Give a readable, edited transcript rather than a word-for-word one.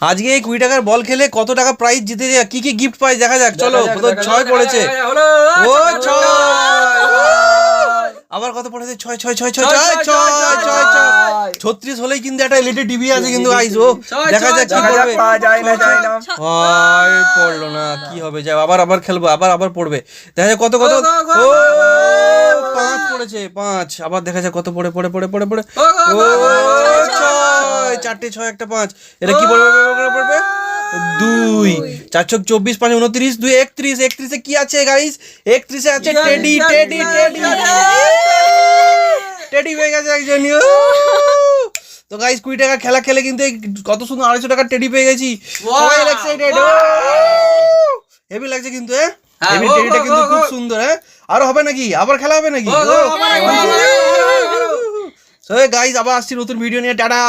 আজকে এই 20 টাকার বল খেলে কত টাকা প্রাইজ জিতে যায়, কি কি গিফট পাই দেখা যাক। চলো, কত 6 পড়েছে। ও 6, আবার কত পড়েছে? 6 6 6 6 6 36 হলেই কিন্তু একটা এলইডি টিভি আছে কিন্তু গাইস। ও দেখা যাক কি করবে। ভাই পড়লো না, কি হবে? যাও, আবার খেলবো, আবার পড়বে। দেখা যাক কত কত। ও 5 পড়েছে, 5। আবার দেখা যাক কত পড়ে। ও 6, 4টে 6 একটা 5। এটা কি পড়বে? 2। 4 ছক 24, 5 29, 2 31। 31 এ কি আছে গাইস? 31 এ আছে টেডি হয়ে গেছে একজন। তো গাইস 20 টাকা খেলা খেলে কিন্তু কত সুন্দর 250 টাকার টেডি পেয়ে গেছি। সবাই এক্সাইটেড। হেভি লাগছে কিন্তু। হেভি টেডিটা কিন্তু খুব সুন্দর। আরো হবে নাকি? আবার খেলা হবে নাকি? সো গাইস আবার আসছি নতুন ভিডিও নিয়ে। টাটা।